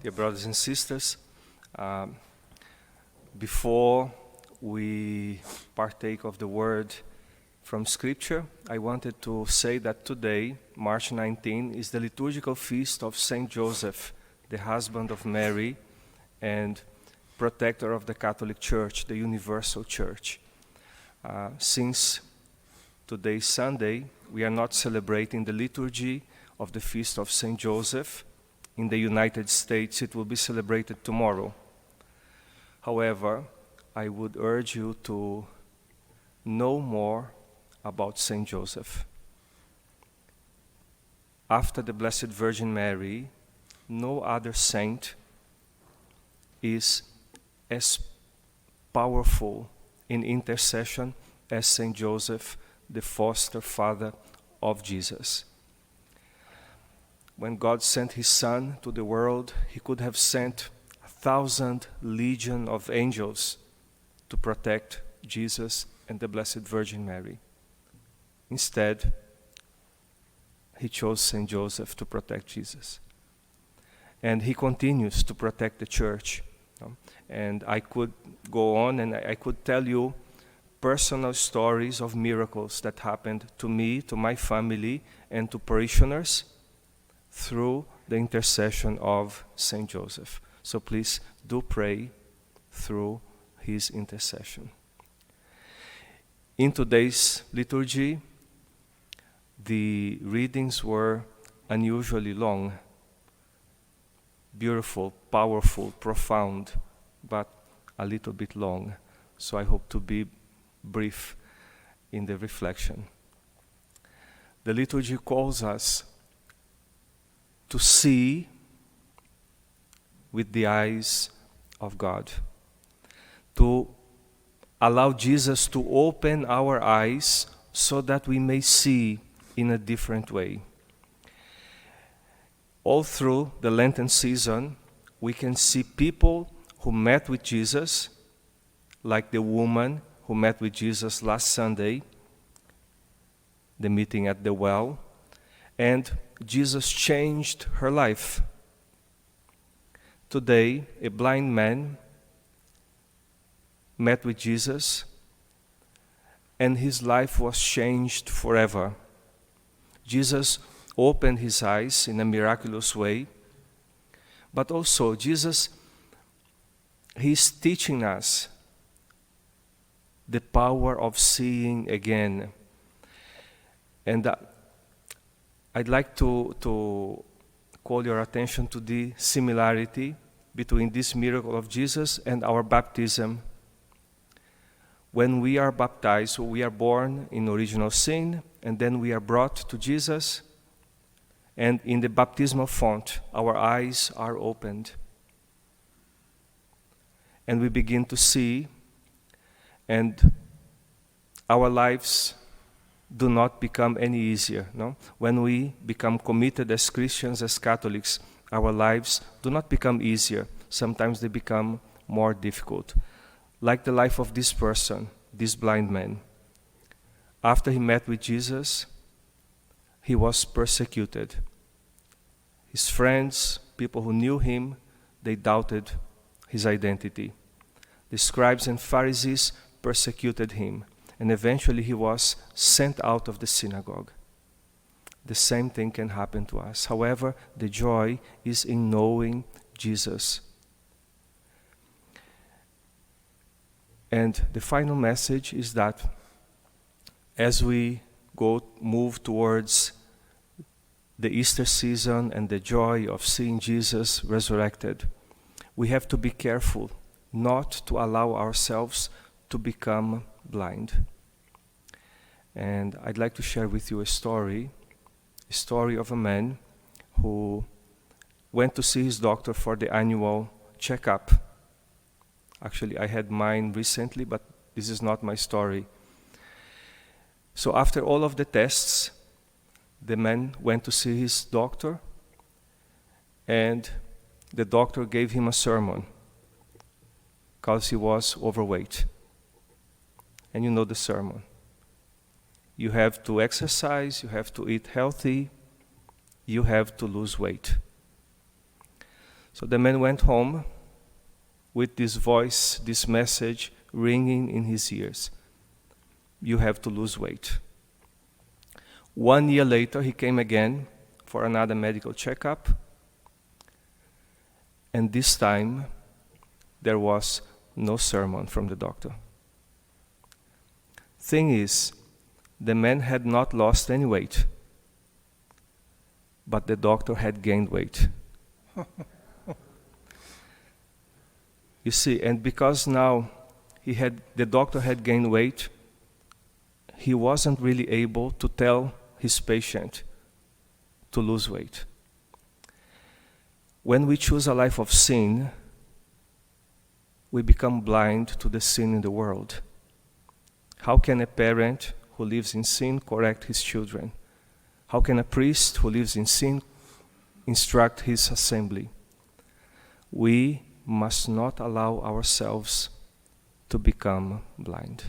dear brothers and sisters. Before we partake of the word from Scripture, I wanted to say that today, March 19, is the liturgical feast of Saint Joseph, the husband of Mary and protector of the Catholic Church, the Universal Church. Since today's Sunday, we are not celebrating the liturgy of the feast of Saint Joseph. In the United States, it will be celebrated tomorrow. However, I would urge you to know more about Saint Joseph. After the Blessed Virgin Mary, no other saint is as powerful in intercession as Saint Joseph, the foster father of Jesus. When God sent his Son to the world, he could have sent 1,000 legion of angels to protect Jesus and the Blessed Virgin Mary. Instead, he chose Saint Joseph to protect Jesus. And he continues to protect the church. And I could go on and I could tell you personal stories of miracles that happened to me, to my family, and to parishioners through the intercession of Saint Joseph. So please do pray through his intercession. In today's liturgy, the readings were unusually long, beautiful, powerful, profound, but a little bit long. So I hope to be brief in the reflection. The liturgy calls us to see with the eyes of God, to allow Jesus to open our eyes so that we may see in a different way. All through the Lenten season, we can see people who met with Jesus, like the woman who met with Jesus last Sunday, the meeting at the well, and Jesus changed her life. Today, a blind man met with Jesus, and his life was changed forever. Jesus opened his eyes in a miraculous way, but also Jesus, he's teaching us the power of seeing again. And I'd like to call your attention to the similarity between this miracle of Jesus and our baptism. When we are baptized, we are born in original sin, and then we are brought to Jesus, and in the baptismal font, our eyes are opened. And we begin to see, and our lives do not become any easier. No? When we become committed as Christians, as Catholics, our lives do not become easier. Sometimes they become more difficult. Like the life of this person, this blind man. After he met with Jesus, he was persecuted. His friends, people who knew him, they doubted his identity. The scribes and Pharisees persecuted him, and eventually he was sent out of the synagogue. The same thing can happen to us. However, the joy is in knowing Jesus. And the final message is that as we move towards the Easter season and the joy of seeing Jesus resurrected, we have to be careful not to allow ourselves to become blind. And I'd like to share with you a story of a man who went to see his doctor for the annual checkup. Actually, I had mine recently, but this is not my story. So after all of the tests, the man went to see his doctor, and the doctor gave him a sermon because he was overweight. And you know the sermon. You have to exercise, you have to eat healthy, you have to lose weight. So the man went home with this voice, this message ringing in his ears. You have to lose weight. 1 year later, he came again for another medical checkup. And this time, there was no sermon from the doctor. Thing is, the man had not lost any weight, but the doctor had gained weight. You see, and because now the doctor had gained weight, he wasn't really able to tell his patient to lose weight. When we choose a life of sin, we become blind to the sin in the world. How can a parent who lives in sin correct his children? How can a priest who lives in sin instruct his assembly? We must not allow ourselves to become blind.